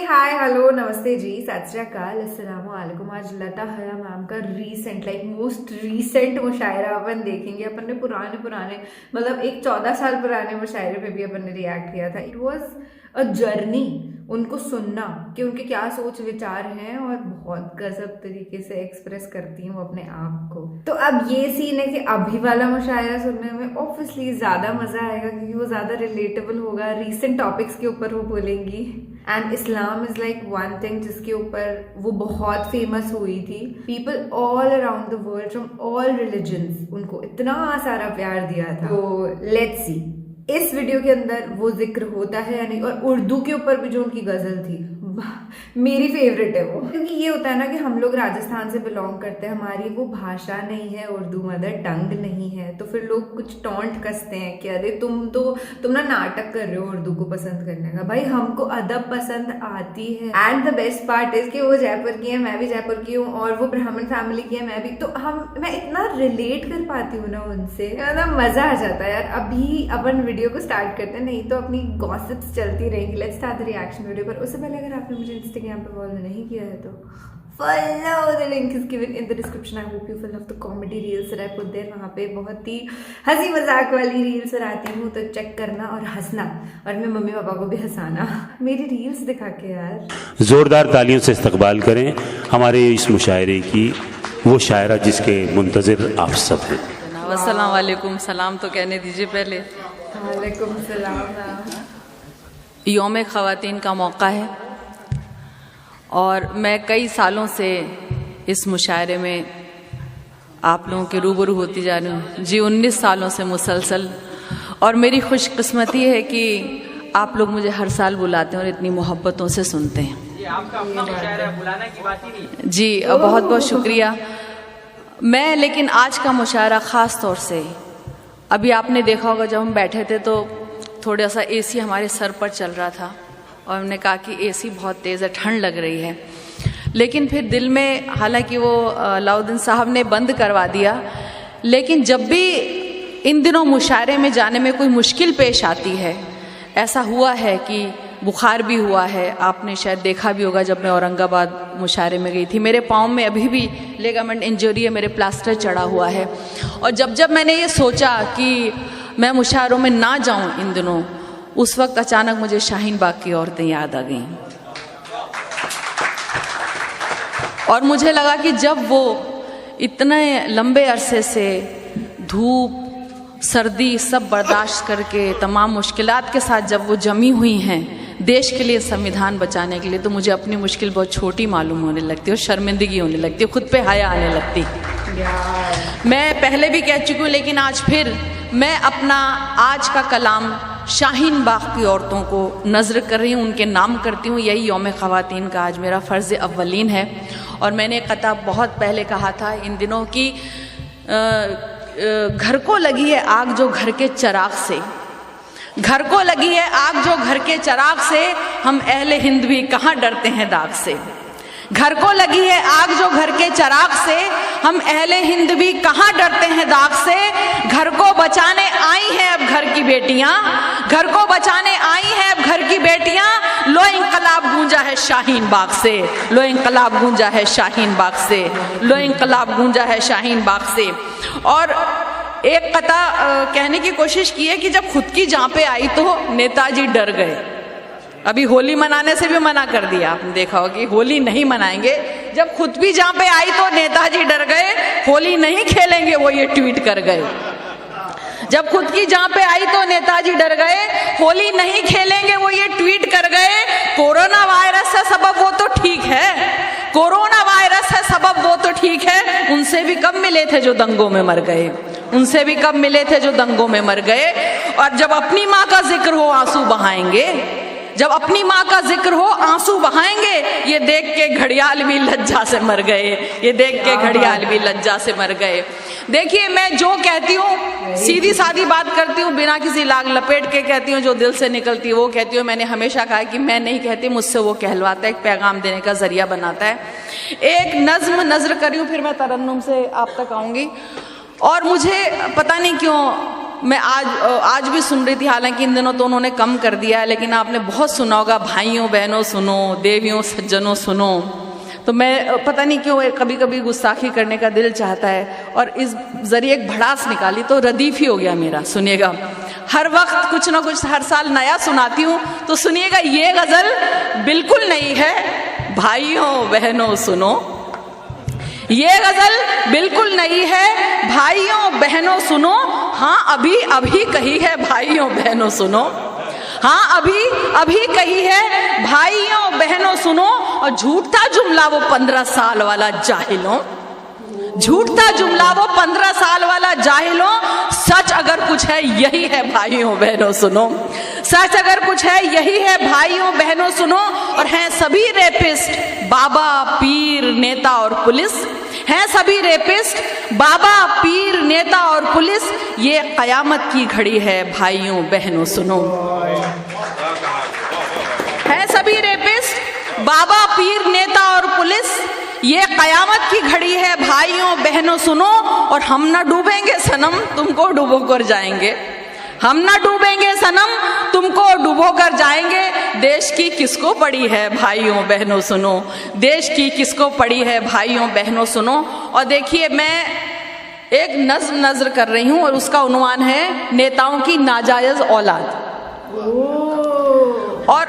Hi hello नमस्ते जी, सत श्री अकाल, अस्सलाम वालेकुम। आज लता हया मैम का मोस्ट रीसेंट मुशायरा अपन देखेंगे। अपन ने पुराने मतलब एक 14 साल पुराने मुशायरे पे भी अपन ने रिएक्ट किया था। इट वॉज अ जर्नी उनको सुनना कि उनके क्या सोच विचार हैं और बहुत गजब तरीके से एक्सप्रेस करती हूँ अपने आप को। तो अब ये सीन है कि अभी वाला मुशायरा सुनने में ऑब्वियसली ज्यादा मजा आएगा क्योंकि वो ज्यादा रिलेटेबल होगा। रीसेंट टॉपिक्स के ऊपर वो बोलेंगी and Islam is like one thing जिसके ऊपर वो बहुत फेमस हुई थी। People all around the world from all religions उनको इतना सारा प्यार दिया था। तो लेट्स सी इस वीडियो के अंदर वो जिक्र होता है या नहीं। और उर्दू के ऊपर भी जो उनकी गजल थी मेरी फेवरेट है वो, क्योंकि ये होता है ना कि हम लोग राजस्थान से बिलोंग करते हैं, हमारी वो भाषा नहीं है, उर्दू मदर टंग नहीं है, तो फिर लोग कुछ टॉन्ट कसते हैं कि अरे तुम ना नाटक कर रहे हो उर्दू को पसंद करने का। भाई हमको अदब पसंद आती है and the best part is कि वो जयपुर की है, मैं भी जयपुर की हूँ और वो ब्राह्मण फैमिली की है मैं भी, तो मैं इतना रिलेट कर पाती हूँ ना उनसे, मतलब मजा आ जाता है यार। अभी अपन वीडियो को स्टार्ट करते हैं, नहीं तो अपनी गॉसिप्स चलती रहेंगी। Let's start the reaction video. पर उससे पहले अगर आपने मुझे इंस्टाग्राम पे फॉलो नहीं किया है तो follow, the link is given in the description. I hope you will love the comedy reels that I put there. वहाँ पे बहुत ही हंसी मजाक वाली रील्स बनाती हूँ, तो चेक करना और हंसना और मेरे मम्मी पापा को भी हंसाना मेरी रील्स दिखा के यार। जोरदार तालियों से इस्तकबाल करें हमारे इस मुशायरे की, वो शायरा जिसके मुंतजिर आप सब हैं। अस्सलाम वालेकुम, सलाम तो कहने दीजिए पहले। वालेकुम सलाम। यौम ख़वातीन का मौका है और मैं कई सालों से इस मुशायरे में आप लोगों के रूबरू होती जा रही हूँ जी, 19 सालों से मुसलसल। और मेरी खुशकिस्मती है कि आप लोग मुझे हर साल बुलाते हैं और इतनी मोहब्बतों से सुनते हैं। ये आपका अपना मुशायरा है, बुलाने की बात ही नहीं। जी बहुत बहुत शुक्रिया। मैं लेकिन आज का मुशायरा ख़ास तौर से, अभी आपने देखा होगा जब हम बैठे थे तो थोड़ा सा एसी हमारे सर पर चल रहा था और हमने कहा कि एसी बहुत तेज़ है, ठंड लग रही है। लेकिन फिर दिल में, हालांकि वो अलाउद्दीन साहब ने बंद करवा दिया, लेकिन जब भी इन दिनों मुशायरे में जाने में कोई मुश्किल पेश आती है, ऐसा हुआ है कि बुखार भी हुआ है, आपने शायद देखा भी होगा जब मैं औरंगाबाद मुशायरे में गई थी, मेरे पाँव में अभी भी लिगामेंट इंजरी है, मेरे प्लास्टर चढ़ा हुआ है। और जब मैंने ये सोचा कि मैं मुशायरों में ना जाऊं इन दिनों, उस वक्त अचानक मुझे शाहीन बाग की औरतें याद आ गईं और मुझे लगा कि जब वो इतने लंबे अरसे से धूप सर्दी सब बर्दाश्त करके तमाम मुश्किलात के साथ जब वो जमी हुई हैं देश के लिए, संविधान बचाने के लिए, तो मुझे अपनी मुश्किल बहुत छोटी मालूम होने लगती है और शर्मिंदगी होने लगती है, खुद पे हया आने लगती। मैं पहले भी कह चुकी हूँ लेकिन आज फिर मैं अपना आज का कलाम शाहीन बाग की औरतों को नज़र कर रही हूँ, उनके नाम करती हूँ। यही यौम ख़वातीन का आज मेरा फ़र्ज़ अव्वलीन है। और मैंने कता बहुत पहले कहा था इन दिनों की घर को लगी है आग जो घर के चिराग से, घर को लगी है आग जो घर के चिराग से, हम अहले हिंद भी कहाँ डरते हैं दाग से। घर को लगी है आग जो घर के चिराग से, हम अहले हिंद भी कहाँ डरते हैं दाग से। घर को बचाने आई हैं अब घर की बेटियां, घर को बचाने आई हैं अब घर की बेटियां। लो इंकलाब गूंजा है शाहीन बाग से, लो इंकलाब गूंजा है शाहीन बाग से, लो इंकलाब गूंजा है शाहीन बाग से। और एक कथा कहने की कोशिश की है कि जब खुद की जान पे आई तो नेताजी डर गए। अभी होली मनाने से भी मना कर दिया, आपने देखा होगा कि होली नहीं मनाएंगे। जब खुद भी जहाँ पे आई तो नेताजी डर गए, होली नहीं खेलेंगे वो ये ट्वीट कर गए। जब खुद की जहाँ पे आई तो नेताजी डर गए, होली नहीं खेलेंगे वो ये ट्वीट कर गए। कोरोना वायरस है सबब वो तो ठीक है, कोरोना वायरस है सबब वो तो ठीक है, उनसे भी कम मिले थे जो दंगों में मर गए, उनसे भी कम मिले थे जो दंगों में मर गए। और जब अपनी माँ का जिक्र हो आंसू बहाएंगे, जब अपनी माँ का जिक्र हो आंसू बहाएंगे। ये देख के घड़ियाल भी लज्जा से मर गए, ये देख के घड़ियाल भी लज्जा से मर गए। देखिए मैं जो कहती हूँ सीधी सादी बात करती हूँ, बिना किसी लाग लपेट के कहती हूँ, जो दिल से निकलती है वो कहती हूँ। मैंने हमेशा कहा कि मैं नहीं कहती, मुझसे वो कहलवाता है, एक पैगाम देने का जरिया बनाता है। एक नज्म नजर करी हूँ, फिर मैं तरन्नुम से आप तक आऊँगी। और मुझे पता नहीं क्यों मैं आज भी सुन रही थी, हालांकि इन दिनों तो उन्होंने कम कर दिया है, लेकिन आपने बहुत सुना होगा, भाइयों बहनों सुनो, देवियों सज्जनों सुनो। तो मैं पता नहीं क्यों कभी कभी गुस्ताखी करने का दिल चाहता है, और इस जरिए एक भड़ास निकाली तो रदीफ ही हो गया मेरा। सुनिएगा, हर वक्त कुछ ना कुछ हर साल नया सुनाती हूँ, तो सुनिएगा ये गजल बिल्कुल नहीं है, भाइयों बहनों सुनो। ये गजल बिल्कुल नहीं है, भाइयों बहनों सुनो। हाँ अभी अभी कही है, भाइयों बहनों सुनो। हाँ अभी अभी कही है, भाइयों बहनों सुनो। और झूठा जुमला वो 15 साल वाला जाहिलों, झूठा जुमला वो 15 साल वाला जाहिलों। सच अगर कुछ है यही है, भाइयों बहनों सुनो। सच अगर कुछ है यही है, भाइयों बहनों सुनो। और हैं सभी रेपिस्ट बाबा पीर नेता और पुलिस, हैं सभी रेपिस्ट बाबा पीर नेता और पुलिस। ये कयामत की घड़ी है, भाइयों बहनों सुनो। हैं सभी रेपिस्ट बाबा पीर नेता और पुलिस, ये कयामत की घड़ी है, भाइयों बहनों सुनो। और हम ना डूबेंगे सनम, तुमको डुबो कर जाएंगे। हम ना डूबेंगे सनम, तुमको डुबो कर जाएंगे। देश की किसको पड़ी है, भाइयों बहनों सुनो। देश की किसको पड़ी है, भाइयों बहनों सुनो। और देखिए, मैं एक नज़्र कर रही हूं, और उसका उन्वान है नेताओं की नाजायज औलाद। और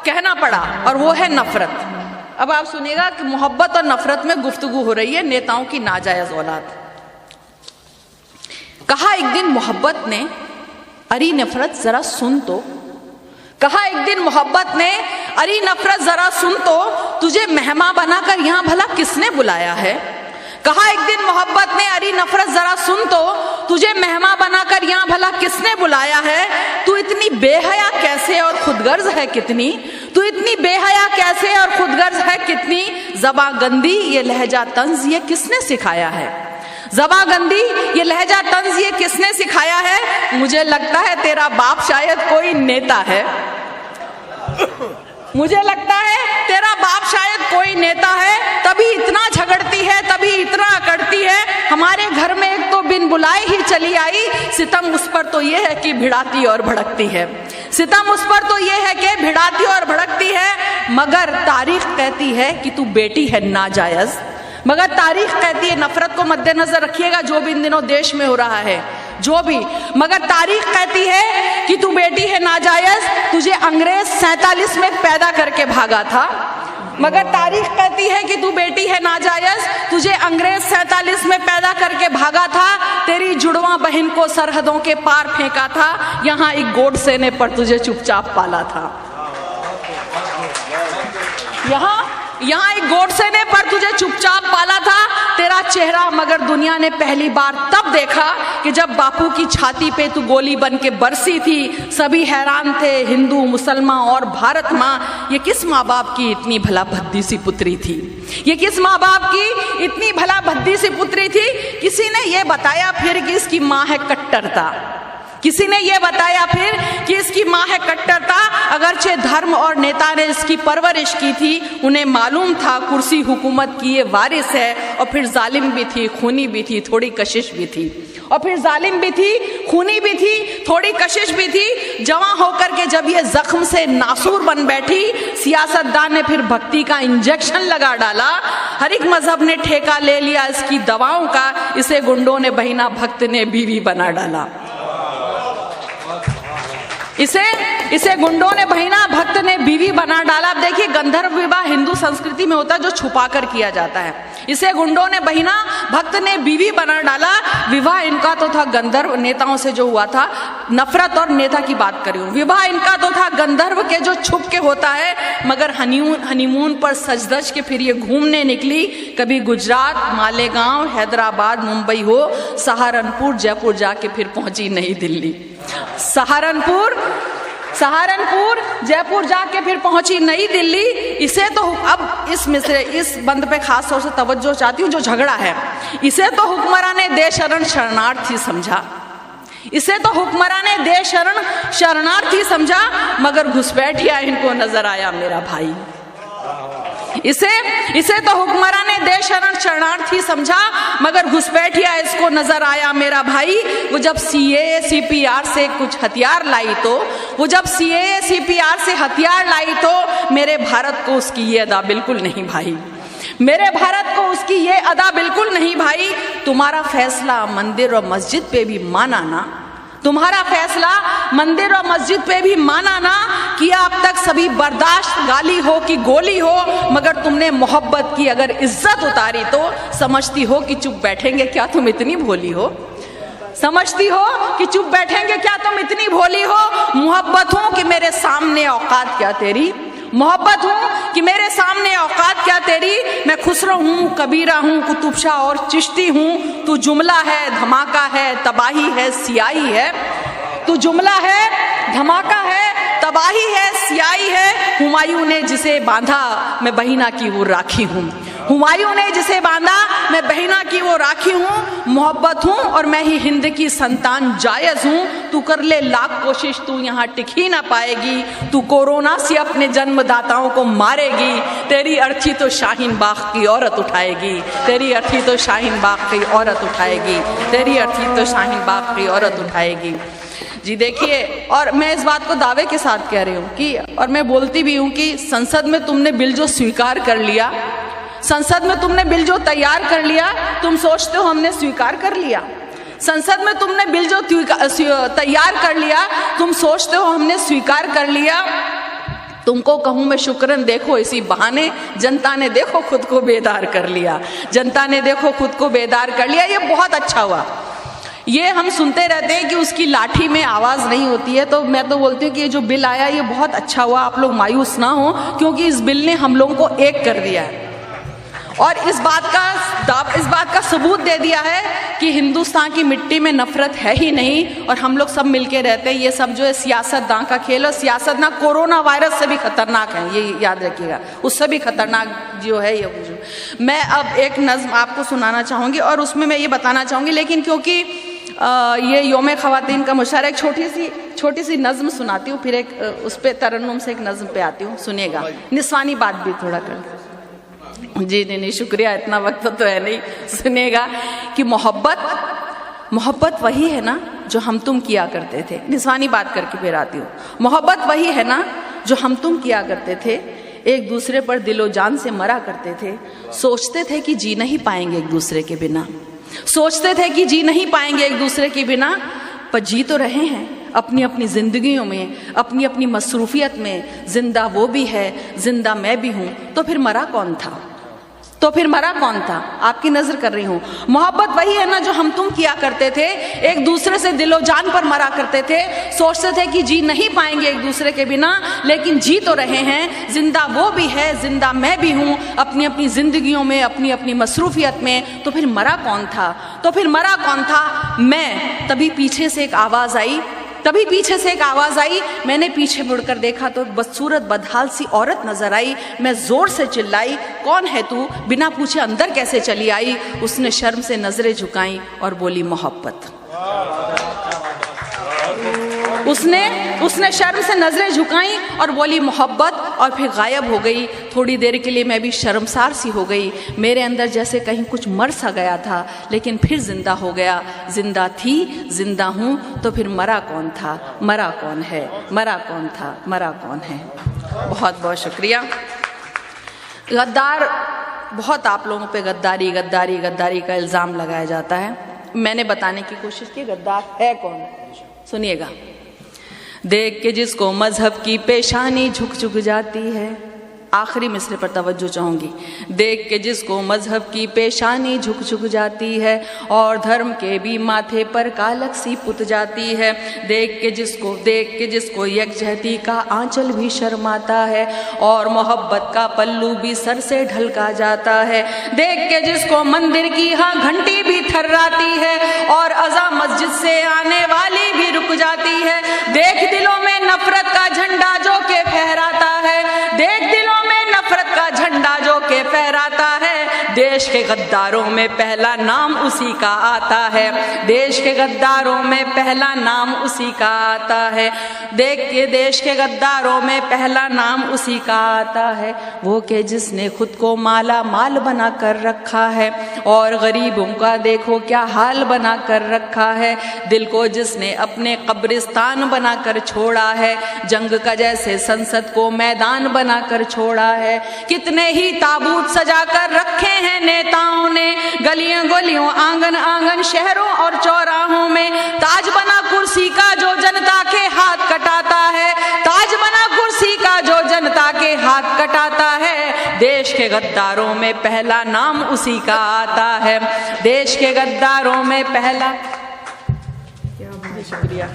कहना पड़ा, और वो है नफरत। अब आप सुनिएगा कि मोहब्बत और नफरत में गुफ्तगू हो रही है, नेताओं की नाजायज औलाद। कहा एक दिन मोहब्बत ने, अरे नफरत जरा सुन तो। कहा एक दिन मोहब्बत ने, अरे नफरत जरा सुन तो, तुझे मेहमान बनाकर यहां भला किसने बुलाया है। कहा एक दिन मोहब्बत ने, अरे नफरत जरा सुन तो, तुझे मेहमान बनाकर यहां भला किसने बुलाया है। तू इतनी बेहया कैसे और खुदगर्ज है कितनी, तू इतनी बेहया कैसे और खुदगर्ज है कितनी। ज़बागंदी ये लहजा तंज ये किसने सिखाया है। ज़बागंदी ये लहजा तंज ये किसने सिखाया है। मुझे लगता है तेरा बाप शायद कोई नेता है। मुझे लगता है तेरा बाप शायद कोई नेता है, तभी इतना झगड़ती है, तभी इतना अकड़ती है। हमारे घर में एक तो बिन बुलाए ही चली आई, सितम उस पर तो ये है कि भिड़ाती और भड़कती है। सितम उस पर तो ये है कि भिड़ाती और भड़कती है। मगर तारीख कहती है कि तू बेटी है नाजायज। मगर तारीख कहती है, नफरत को मद्देनजर रखिएगा जो भी इन दिनों देश में हो रहा है, जो भी। मगर तारीख कहती है कि तू बेटी है नाजायज, तुझे अंग्रेज 47 में पैदा करके भागा था। मगर तारीख कहती है कि तू बेटी है नाजायज, तुझे अंग्रेज 47 में पैदा करके भागा था। तेरी जुड़वा बहन को सरहदों के पार फेंका था, यहाँ एक गोडसे ने पर तुझे चुपचाप पाला था। यहाँ एक गोडसे ने पर तुझे चुपचाप पाला था। तेरा चेहरा मगर दुनिया ने पहली बार तब देखा कि जब बापू की छाती पे तू गोली बन के बरसी थी। सभी हैरान थे, हिंदू मुसलमान और भारत माँ, ये किस माँ बाप की इतनी भला भद्दी सी पुत्री थी। ये किस माँ बाप की इतनी भला भद्दी सी पुत्री थी। किसी ने ये बताया फिर कि इसकी माँ है कट्टरता। किसी ने ये बताया फिर कि इसकी माँ है कट्टरता। अगरचे धर्म और नेता ने इसकी परवरिश की थी, उन्हें मालूम था कुर्सी हुकूमत की ये वारिस है। और फिर जालिम भी थी, खूनी भी थी, थोड़ी कशिश भी थी। और फिर जालिम भी थी, खूनी भी थी, थोड़ी कशिश भी थी। जवां होकर के जब ये जख्म से नासूर बन बैठी, सियासतदान ने फिर भक्ति का इंजेक्शन लगा डाला। हर एक मजहब ने ठेका ले लिया इसकी दवाओं का, इसे गुंडों ने बहिना भक्त ने बीवी बना डाला। इसे गुंडों ने बहिना भक्त ने बीवी बना डाला। अब देखिए, गंधर्व विवाह हिंदू संस्कृति में होता है जो छुपा कर किया जाता है। इसे गुंडों ने बहिना भक्त ने बीवी बना डाला। विवाह इनका तो था गंधर्व नेताओं से जो हुआ था। नफरत और नेता की बात करी हूं। विवाह इनका तो था गंधर्व के जो छुप के होता है। मगर हनीमून पर सज-धज के फिर ये घूमने निकली। कभी गुजरात, मालेगांव, हैदराबाद, मुंबई हो, सहारनपुर, जयपुर जाके फिर पहुंची नई दिल्ली। सहारनपुर, जयपुर जाके फिर पहुंची नई दिल्ली। इसे तो अब इस बंद पे खास तौर से तवज्जो चाहती हूँ जो झगड़ा है। इसे तो हुक्मराने दे शरण शरणार्थी समझा। इसे तो हुक्मराने दे शरण शरणार्थी समझा। मगर घुसपैठिया इनको नजर आया मेरा भाई। इसे तो हुक्मरान ने देश शरणार्थी समझा, मगर घुसपैठिया इसको नजर आया मेरा भाई। वो जब CAA CPR से कुछ हथियार लाई तो मेरे भारत को उसकी ये अदा बिल्कुल नहीं भाई, मेरे भारत को उसकी ये अदा बिल्कुल नहीं भाई। तुम्हारा फैसला मंदिर और मस्जिद पे भी माना ना, तुम्हारा फैसला मंदिर और मस्जिद पे भी माना ना, किया अब तक सभी बर्दाश्त, गाली हो कि गोली हो, मगर तुमने मोहब्बत की अगर इज्जत उतारी तो समझती हो कि चुप बैठेंगे क्या तुम इतनी भोली हो, समझती हो कि चुप बैठेंगे क्या तुम इतनी भोली हो। मोहब्बत हूं कि मेरे सामने औकात क्या तेरी, मोहब्बत हूं कि मेरे सामने औकात क्या तेरी। मैं खुसरो हूं, कबीरा हूं, कुतुब शाह और चिश्ती हूं। तू जुमला है, धमाका है, तबाही है, सियाही है। तू जुमला है, धमाका है, तबाही है, सियाही है। हुमायूं ने जिसे बांधा मैं बहिना की वो राखी हूं, हुमायूं ने जिसे बांधा मैं बहिना की वो राखी हूं। मोहब्बत हूं और मैं ही हिंद की संतान जायज हूं। तू कर ले लाख कोशिश, तू यहाँ टिक ही ना पाएगी। तू कोरोना से अपने जन्मदाताओं को मारेगी। तेरी अर्थी तो शाहीन बाग की औरत उठाएगी, तेरी अर्थी तो शाहीन बाग की औरत उठाएगी, तेरी अर्थी तो शाहीन बाग की औरत उठाएगी। जी देखिए, और मैं इस बात को दावे के साथ कह रही हूँ कि, और मैं बोलती भी हूँ कि संसद में तुमने बिल जो स्वीकार कर लिया, संसद में तुमने बिल जो तैयार कर लिया, तुम सोचते हो हमने स्वीकार कर लिया? संसद में तुमने बिल जो तैयार कर लिया, तुम सोचते हो हमने स्वीकार कर लिया? तुमको कहूं मैं शुक्रन, देखो इसी बहाने जनता ने देखो खुद को बेदार कर लिया, जनता ने देखो खुद को बेदार कर लिया। ये बहुत अच्छा हुआ। ये हम सुनते रहते हैं कि उसकी लाठी में आवाज़ नहीं होती है, तो मैं तो बोलती हूँ कि ये जो बिल आया ये बहुत अच्छा हुआ। आप लोग मायूस ना हो, क्योंकि इस बिल ने हम लोगों को एक कर दिया है और इस बात का सबूत दे दिया है कि हिंदुस्तान की मिट्टी में नफरत है ही नहीं और हम लोग सब मिलके रहते हैं। ये सब जो है सियासतदान का खेल, और सियासतदान कोरोना वायरस से भी खतरनाक है, ये याद रखिएगा, उससे भी खतरनाक जो है ये। मैं अब एक नज़्म आपको सुनाना चाहूँगी और उसमें मैं ये बताना चाहूँगी, लेकिन क्योंकि ये योम ख़वातीन का मुशायरा, एक छोटी सी नज़्म सुनाती हूँ, फिर एक उस पर तरन्नुम से एक नज़्म पे आती हूँ, सुनिएगा। निस्वानी बात भी थोड़ा कर, जी नहीं शुक्रिया, इतना वक्त तो है नहीं। सुनिएगा कि मोहब्बत वही है ना जो हम तुम किया करते थे। निस्वानी बात करके फिर आती हूँ। मोहब्बत वही है ना जो हम तुम किया करते थे, एक दूसरे पर दिलो जान से मरा करते थे, सोचते थे कि जी नहीं पाएंगे एक दूसरे के बिना, सोचते थे कि जी नहीं पाएंगे एक दूसरे के बिना, पर जी तो रहे हैं अपनी अपनी जिंदगियों में, अपनी अपनी मसरूफियत में। जिंदा वो भी है, जिंदा मैं भी हूँ, तो फिर मरा कौन था, तो फिर मरा कौन था? आपकी नजर कर रही हूँ। मोहब्बत वही है ना जो हम तुम किया करते थे, एक दूसरे से दिलो जान पर मरा करते थे, सोचते थे कि जी नहीं पाएंगे एक दूसरे के बिना, लेकिन जी तो रहे हैं। जिंदा वो भी है, जिंदा मैं भी हूँ, अपनी अपनी जिंदगियों में, अपनी अपनी मसरूफियत में। तो फिर मरा कौन था, तो फिर मरा कौन था? मैं। तभी पीछे से एक आवाज़ आई, मैंने पीछे मुड़कर देखा तो बदसूरत बदहाल सी औरत नजर आई। मैं जोर से चिल्लाई, कौन है तू? बिना पूछे अंदर कैसे चली आई? उसने शर्म से नजरें झुकाई और बोली मोहब्बत। उसने शर्म से नजरें झुकाई और बोली मोहब्बत, और फिर गायब हो गई। थोड़ी देर के लिए मैं भी शर्मसार सी हो गई। मेरे अंदर जैसे कहीं कुछ मर सा गया था, लेकिन फिर जिंदा हो गया। जिंदा थी, जिंदा हूँ, तो फिर मरा कौन था, मरा कौन है, मरा कौन था, मरा कौन है। बहुत बहुत शुक्रिया। गद्दार, बहुत आप लोगों पे गद्दारी गद्दारी गद्दारी का इल्ज़ाम लगाया जाता है। मैंने बताने की कोशिश की गद्दार है कौन। सुनिएगा। देख के जिसको मजहब की पेशानी झुक झुक जाती है, आखिरी मिसरे पर तवज्जो चाहूँगी। देख के जिसको मजहब की पेशानी झुक झुक जाती है और धर्म के भी माथे पर कालक सी पुत जाती है। देख के जिसको यकजहती का आंचल भी शर्माता है और मोहब्बत का पल्लू भी सर से ढलका जाता है। देख के जिसको मंदिर की हाँ घंटी भी थर्राती है और अज़ा मस्जिद से आने वाली भी रुक जाती है। देख दिलों में नफरत का झंडा जो के फहराता है, देख दिलों में नफरत का झंडा जो के फहराता है। देश के गद्दारों में पहला नाम उसी का आता है, देश के गद्दारों में पहला नाम उसी का आता है। देखिए देश के गद्दारों में पहला नाम उसी का आता है, वो के जिसने खुद को माला माल बना कर रखा है और गरीबों का देखो क्या हाल बना कर रखा है। दिल को जिसने अपने कब्रिस्तान बना कर छोड़ा है, जंग का जैसे संसद को मैदान बना कर छोड़ा है। कितने ही ताबूत सजा कर रखे हैं नेताओं ने, गलियों गलियों आंगन आंगन शहरों और चौराहों में। ताज बना कुर्सी का जो जनता के हाथ कटाता है, ताज बना कुर्सी का जो जनता के हाथ कटाता है। देश के गद्दारों में पहला नाम उसी का आता है, देश के गद्दारों में पहला, शुक्रिया,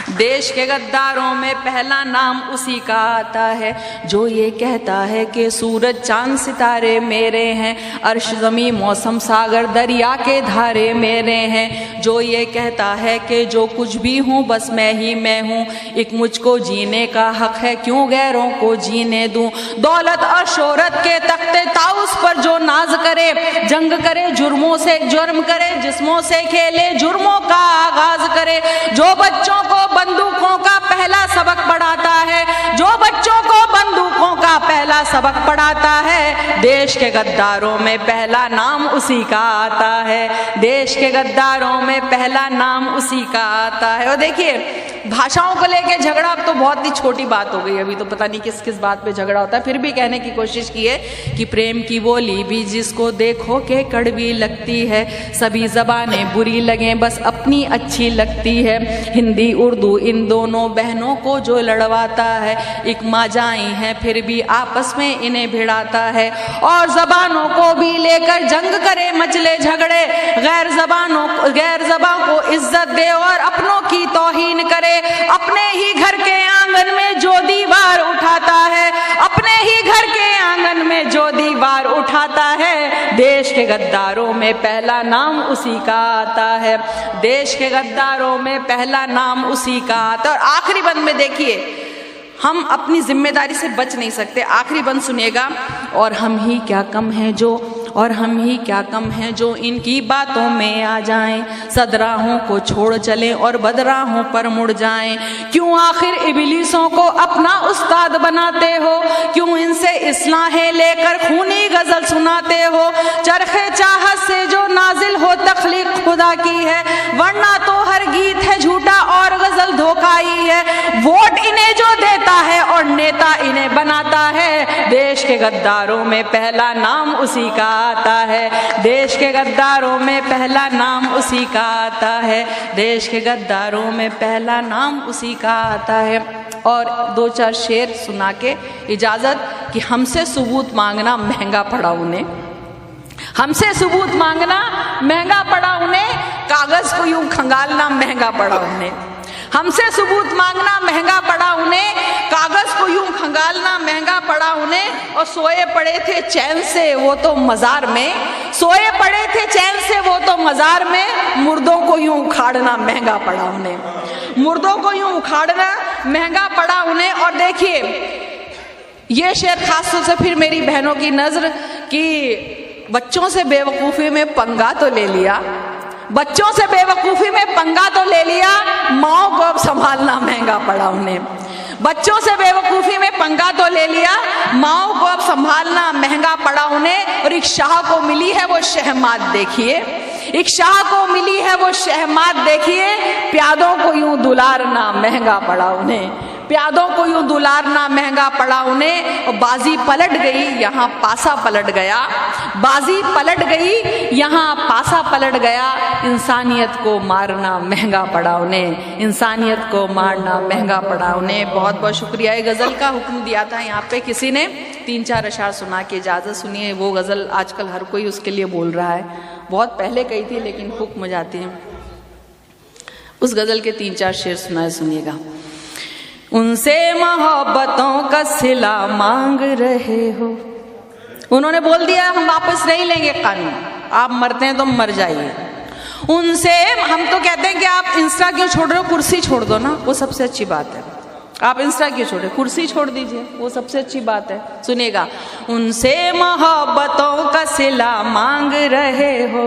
देश के गद्दारों में पहला नाम उसी का आता है। जो ये कहता है कि सूरज चांद सितारे मेरे हैं, अर्श ज़मीं मौसम सागर दरिया के धारे मेरे हैं। जो ये कहता है कि जो कुछ भी हूँ बस मैं ही मैं हूँ, एक मुझको जीने का हक है क्यों गैरों को जीने दूँ। दौलत और शोहरत के तख्ते ताउस पर जो नाज करे, जंग करे जुर्मों से, जुर्म करे जिस्मों से खेले, जुर्मों का आगाज करे। जो बच्चों को बंदूकों का पहला सबक पढ़ाता है, जो बच्चों को बंदूकों का पहला सबक पढ़ाता है, देश के गद्दारों में पहला नाम उसी का आता है, देश के गद्दारों में पहला नाम उसी का आता है। और देखिए भाषाओं को लेके झगड़ा अब तो बहुत ही छोटी बात हो गई, अभी तो पता नहीं किस किस बात पे झगड़ा होता है। फिर भी कहने की कोशिश की है कि प्रेम की बोली भी जिसको देखो के कड़वी लगती है, सभी ज़बानें बुरी लगें बस अपनी अच्छी लगती है। हिंदी उर्दू इन दोनों बहनों को जो लड़वाता है, एक माँ जाई हैं फिर भी आपस में इन्हें भिड़ाता है। और ज़बानों को भी लेकर जंग करे मचले झगड़े, गैर ज़बां को इज्जत दे और अपनों की तौहीन करे। अपने ही घर के आंगन में जो दीवार उठाता है, अपने ही घर के आंगन में जो दीवार उठाता है, देश के गद्दारों में पहला नाम उसी का आता है, देश के गद्दारों में पहला नाम उसी का आता है। और आखिरी बंद में देखिए, हम अपनी जिम्मेदारी से बच नहीं सकते। आखिरी बंद सुनिएगा, और हम ही क्या कम हैं जो, और हम ही क्या कम हैं जो इनकी बातों में आ जाएं, सदराहों को छोड़ चलें और बदराहों पर मुड़ जाएं। क्यों आखिर इबलीसों को अपना उस्ताद बनाते हो, क्यों इनसे इस्लाहें लेकर खूनी गजल सुनाते हो। चरखे चाहत से जो नाजिल हो तख्लीक खुदा की है, वरना तो हर गीत है झूठा और गजल धोखा ही है। वोट इन्हें जो देता है और नेता इन्हें बनाता है, देश के गद्दारों में पहला नाम उसी का आता है, देश के गद्दारों में पहला नाम उसी का आता है, देश के गद्दारों में पहला नाम उसी का आता है। और दो चार शेर सुना के इजाज़त कि हमसे सबूत मांगना महंगा पड़ा उन्हें, हमसे सबूत मांगना महंगा पड़ा उन्हें, कागज़ को यूं खंगालना महंगा पड़ा उन्हें। हमसे सबूत मांगना महंगा पड़ा उन्हें, कागज को यूं खंगालना महंगा पड़ा उन्हें। और सोए पड़े थे चैन से वो तो मजार में, सोए पड़े थे चैन से वो तो मजार में, मुर्दों को यूं उखाड़ना महंगा पड़ा उन्हें, मुर्दों को यूं उखाड़ना महंगा पड़ा उन्हें। और देखिए ये शेर खास तौर से फिर मेरी बहनों की नजर कि बच्चों से बेवकूफ़ी में पंगा तो ले लिया, बच्चों से बेवकूफ़ी में पंगा तो ले लिया, माओ को अब संभालना महंगा पड़ा उन्हें। बच्चों से बेवकूफ़ी में पंगा तो ले लिया, माओ को अब संभालना महंगा पड़ा उन्हें। और एक शाह को मिली है वो शहमाद देखिए, एक शाह को मिली है वो शहमाद देखिए, प्यादों को यूं दुलारना महंगा पड़ा उन्हें, प्यादों को यूं दुलारना महंगा पड़ा उन्हें। और बाजी पलट गई यहाँ पासा पलट गया, बाजी पलट गई यहाँ पासा पलट गया, इंसानियत को मारना महंगा पड़ा उन्हें, इंसानियत को मारना महंगा पड़ा उन्हें। बहुत बहुत शुक्रिया। ये गज़ल का हुक्म दिया था यहाँ पे किसी ने, 3-4 अशार सुना के इजाज़त सुनिए। वो गज़ल आजकल हर कोई उसके लिए बोल रहा है, बहुत पहले कही थी लेकिन हुक्म जाती है। उस गज़ल के 3-4 शेर सुनाए, सुनिएगा। उनसे मोहब्बतों का सिला मांग रहे हो, उन्होंने बोल दिया हम वापस नहीं लेंगे कानून, आप मरते हैं तो मर जाइए। उनसे हम तो कहते हैं कि आप इंस्टा क्यों छोड़ रहे हो, कुर्सी छोड़ दो ना, वो सबसे अच्छी बात है। आप इंस्टा क्यों छोड़े, कुर्सी छोड़ दीजिए, वो सबसे अच्छी बात है। सुनिएगा, उनसे मोहब्बतों का सिला मांग रहे हो,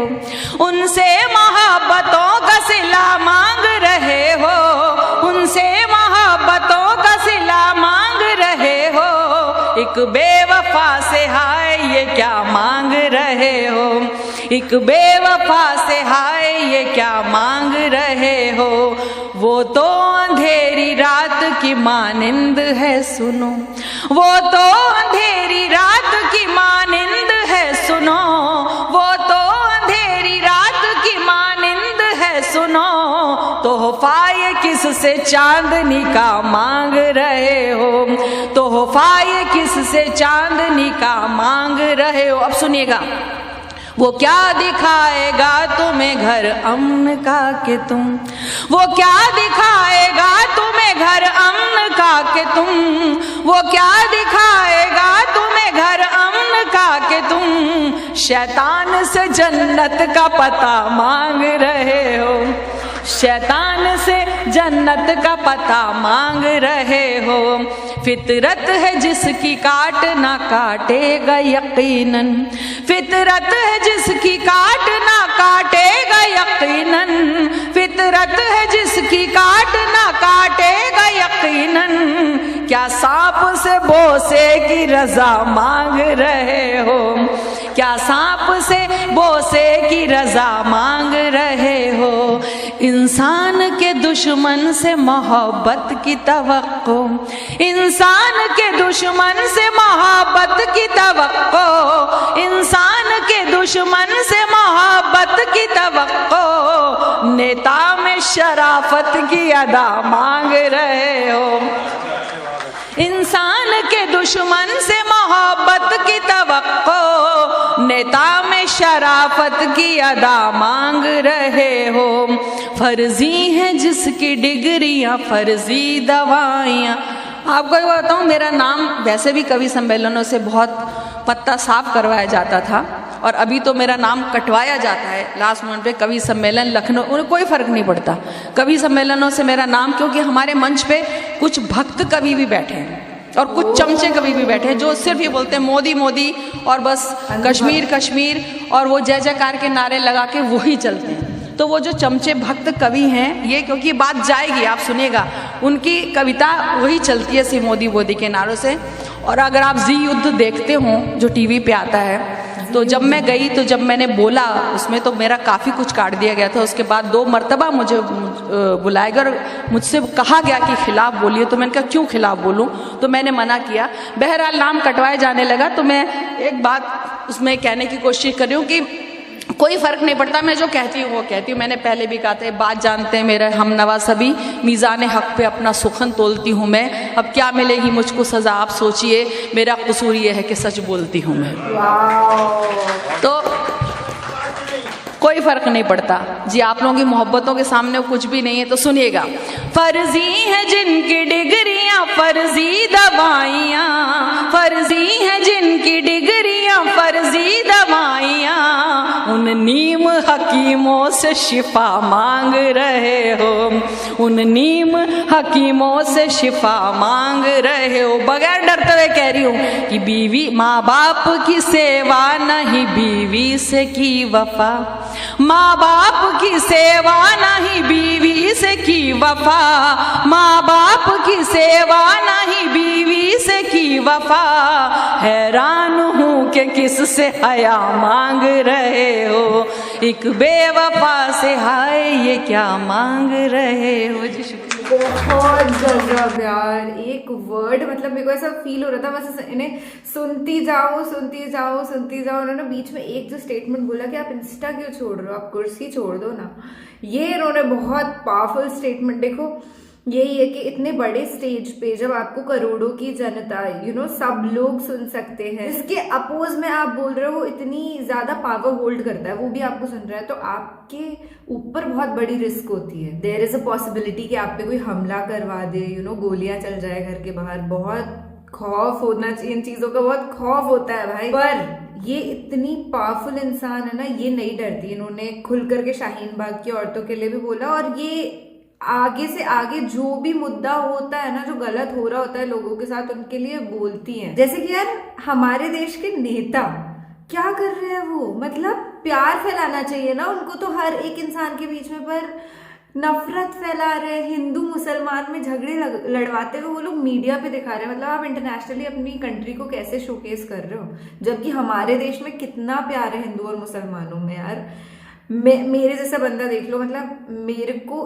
उनसे मोहब्बतों का सिला मांग रहे हो, उनसे मोहब्बतों का सिला मांग रहे हो, एक बेवफा से हाय ये क्या मांग रहे हो, एक बेवफा से हाय ये क्या मांग रहे हो। वो तो अंधेरी रात की मानिंद है सुनो, वो तो अंधेरी रात की मानिंद है सुनो, वो तो अंधेरी रात की मानिंद है सुनो, तोहफा ये किससे चांदनी का मांग रहे हो, तोहफा ये किससे चांदनी का मांग रहे हो। अब सुनिएगा, वो क्या दिखाएगा तुम्हें घर अमन का कि तुम, वो क्या दिखाएगा तुम्हें घर अमन का कि तुम, वो क्या दिखाएगा तुम्हें घर अमन का कि तुम शैतान से जन्नत का पता मांग रहे हो, शैतान से जन्नत का पता मांग रहे हो। फितरत है जिसकी काट ना काटेगा यकीनन, फितरत है जिसकी काट ना काटेगा यकीनन, फितरत है जिसकी काट ना काटेगा यकीनन, क्या सांप से बोसे की रजा मांग रहे हो, क्या सांप से बोसे की रजा मांग रहे हो। इंसान के दुश्मन से मोहब्बत की तवक्को, इंसान के दुश्मन से मोहब्बत की तवक्को, इंसान के दुश्मन से मोहब्बत की तवक्को, नेता में शराफत की अदा मांग रहे हो, इंसान के दुश्मन से मोहब्बत की तवक्को, नेता में शराफत की अदा मांग रहे हो। फर्जी हैं जिसकी डिग्रियां फर्जी दवाइयां। आपको ये बताऊं, मेरा नाम वैसे भी कवि सम्मेलनों से बहुत पत्ता साफ करवाया जाता था, और अभी तो मेरा नाम कटवाया जाता है लास्ट मोमेंट पे। कवि सम्मेलन लखनऊ, उन्हें कोई फर्क नहीं पड़ता कवि सम्मेलनों से मेरा नाम, क्योंकि हमारे मंच पे कुछ भक्त कवि भी बैठे हैं और कुछ चमचे कवि भी बैठे हैं जो सिर्फ ये बोलते हैं मोदी मोदी और बस कश्मीर कश्मीर, और वो जय जयकार के नारे लगा के वही चलते हैं। तो वो जो चमचे भक्त कवि हैं, ये क्योंकि बात जाएगी, आप सुनिएगा, उनकी कविता वही चलती है सिर्फ मोदी मोदी के नारों से। और अगर आप जी युद्ध देखते हो जो टीवी पे आता है, तो जब मैं गई, तो जब मैंने बोला उसमें, तो मेरा काफ़ी कुछ काट दिया गया था। उसके बाद 2 मरतबा मुझे बुलाया गया और मुझसे कहा गया कि खिलाफ बोलिए, तो मैंने कहा क्यों खिलाफ बोलूं, तो मैंने मना किया। बहरहाल नाम कटवाए जाने लगा, तो मैं एक बात उसमें कहने की कोशिश कर रही हूँ कि कोई फ़र्क नहीं पड़ता, मैं जो कहती हूँ वो कहती हूँ। मैंने पहले भी कहा था, बात जानते हैं मेरे हम नवा सभी, मीज़ान हक़ पे अपना सुखन तोलती हूँ मैं, अब क्या मिलेगी मुझको सज़ा आप सोचिए, मेरा कसूर ये है कि सच बोलती हूँ मैं। तो कोई फ़र्क नहीं पड़ता जी, आप लोगों की मोहब्बतों के सामने कुछ भी नहीं है। तो सुनिएगा, फर्जी है जिनकी डिग्रियां फर्जी दवाइयाँ, फर्जी है जिनकी डिग्रियां फर्जी दवाइयाँ, उन नीम हकीमों से शिफा मांग रहे हो, उन नीम हकीमों से शिफा मांग रहे हो। बगैर डरते हुए कह रही हूँ कि बीवी माँ बाप की सेवा नहीं बीवी से की वफा, माँ बाप की सेवा नहीं बीवी से की वफा, माँ बाप की सेवा नहीं बीवी से की वफा, हैरान हूँ कि किससे हया मांग रहे हो, एक बेवफा से हाय ये क्या मांग रहे हो। जी शुक्रिया। बहुत गजब यार, एक वर्ड, मतलब मेरे को ऐसा फील हो रहा था बस इन्हें सुनती जाओ सुनती जाओ सुनती जाओ। उन्होंने बीच में एक जो स्टेटमेंट बोला कि आप इंस्टा क्यों छोड़ रहे हो, आप कुर्सी छोड़ दो ना, ये इन्होंने बहुत पावरफुल स्टेटमेंट। देखो यही है कि इतने बड़े स्टेज पे जब आपको करोड़ों की जनता, सब लोग सुन सकते हैं, इसके अपोज में आप बोल रहे हो, इतनी ज्यादा पावर होल्ड करता है, वो भी आपको सुन रहा है, तो आपके ऊपर बहुत बड़ी रिस्क होती है। देयर इज अ पॉसिबिलिटी कि आप पे कोई हमला करवा दे, गोलियां चल जाए घर के बाहर। बहुत खौफ होना चाहिए, इन चीजों का बहुत खौफ होता है भाई। पर ये इतनी पावरफुल इंसान है ना, ये नहीं डरती। इन्होंने खुल करके शाहीन बाग की औरतों के लिए भी बोला, और ये आगे से आगे जो भी मुद्दा होता है ना, जो गलत हो रहा होता है लोगों के साथ, उनके लिए बोलती हैं। जैसे कि यार हमारे देश के नेता क्या कर रहे हैं वो, मतलब प्यार फैलाना चाहिए ना उनको तो हर एक इंसान के बीच में, पर नफरत फैला रहे हैं। हिंदू मुसलमान में झगड़े लड़वाते हुए वो लोग मीडिया पे दिखा रहे हैं। मतलब आप इंटरनेशनली अपनी कंट्री को कैसे शोकेस कर रहे हो, जबकि हमारे देश में कितना प्यार है हिंदू और मुसलमानों में यार। मेरे जैसा बंदा देख लो, मतलब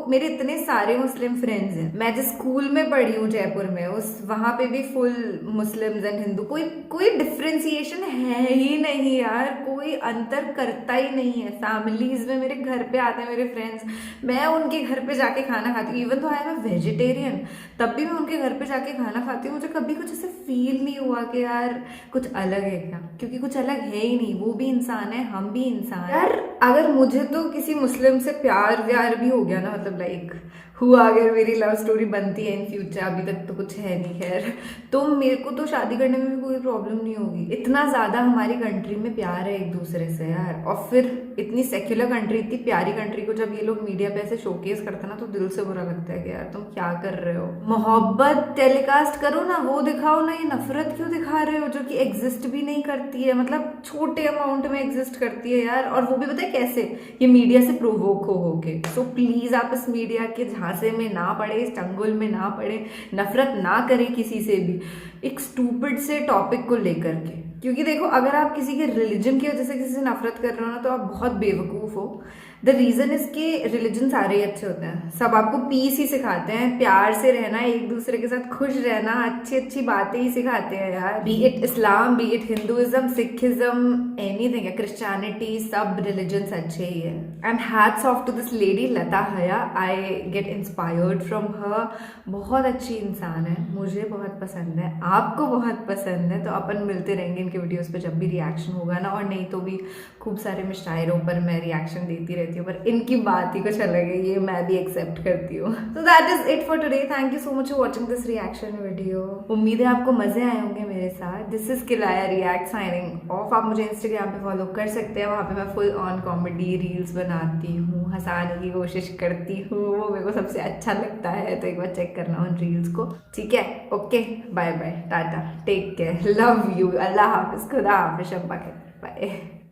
मेरे इतने सारे मुस्लिम फ्रेंड्स हैं। मैं जिस स्कूल में पढ़ी हूँ जयपुर में, वहां पे भी फुल मुस्लिम्स एंड हिंदू, कोई डिफ्रेंसिएशन है ही नहीं यार, कोई अंतर करता ही नहीं है। फैमिलीज में मेरे घर पे आते हैं मेरे फ्रेंड्स, मैं उनके घर पे जाके खाना खाती हूँ। इवन तो आई एम वेजिटेरियन, तब भी मैं उनके घर पे जाके खाना खाती हूँ। मुझे कभी कुछ ऐसे फील नहीं हुआ कि यार कुछ अलग है क्या, क्योंकि कुछ अलग है ही नहीं। वो भी इंसान है, हम भी इंसान है यार। अगर मुझे तो किसी मुस्लिम से प्यार व्यार भी हो गया ना, मतलब लाइक हुआ, अगर मेरी लव स्टोरी बनती है इन फ्यूचर, अभी तक तो कुछ है नहीं खैर, तो मेरे को तो शादी करने में भी कोई प्रॉब्लम नहीं होगी। इतना ज्यादा हमारी कंट्री में प्यार है एक दूसरे से यार। और फिर इतनी सेक्युलर कंट्री, इतनी प्यारी कंट्री को जब ये लोग मीडिया पे ऐसे शोकेस करते ना, तो दिल से बुरा लगता है कि यार तुम क्या कर रहे हो। मोहब्बत टेलीकास्ट करो ना, वो दिखाओ ना, ये नफरत क्यों दिखा रहे हो जो कि एग्जिस्ट भी नहीं करती है, मतलब छोटे अमाउंट में एग्जिस्ट करती है यार। और वो भी पता है कैसे, ये मीडिया से प्रोवोक हो के। सो प्लीज आप इस मीडिया के झांसे में ना पड़े, इस चंगुल में ना पड़े, नफरत ना करें किसी से भी एक स्टूपिड से टॉपिक को लेकर के। क्योंकि देखो, अगर आप किसी के रिलीजन की वजह से किसी से नफरत कर रहे हो ना, तो आप बहुत बेवकूफ हो। द रीजन इज कि रिलीजन सारे ही अच्छे होते हैं, सब आपको पीस ही सिखाते हैं, प्यार से रहना, एक दूसरे के साथ खुश रहना, अच्छी अच्छी बातें ही सिखाते हैं यार। Be it Islam, be it Hinduism, Sikhism, anything, Christianity, सब रिलीजन्स अच्छे ही है। And hats off to this lady Lata Haya, I get inspired from her. बहुत अच्छी इंसान है, मुझे बहुत पसंद है, आपको बहुत पसंद है, तो अपन मिलते रहेंगे इनके वीडियोस पे जब भी रिएक्शन होगा ना। और नहीं तो भी खूब सारे मुशायरों पर मैं रिएक्शन देती रहती हूँ, पर इनकी बात ही कुछ अलग है, ये मैं भी एक्सेप्ट करती हूँ। तो that is it for today. Thank you so much for watching this reaction video. उम्मीद है आपको मजे आए होंगे मेरे साथ। दिस इज किलाया रिएक्ट साइनिंग ऑफ। आप मुझे इंस्टाग्राम पे फॉलो कर सकते हैं, वहाँ पे मैं फुल ऑन कॉमेडी रील्स बनाती हूँ, हंसाने की कोशिश करती हूँ, वो मेरे को सबसे अच्छा लगता है, तो एक बार चेक करना उन रील्स को, ठीक है। Okay, bye bye, tata, take care, love you, अल्लाह हाफिज, खुदा हाफिज, शब्बा खैर, बाय।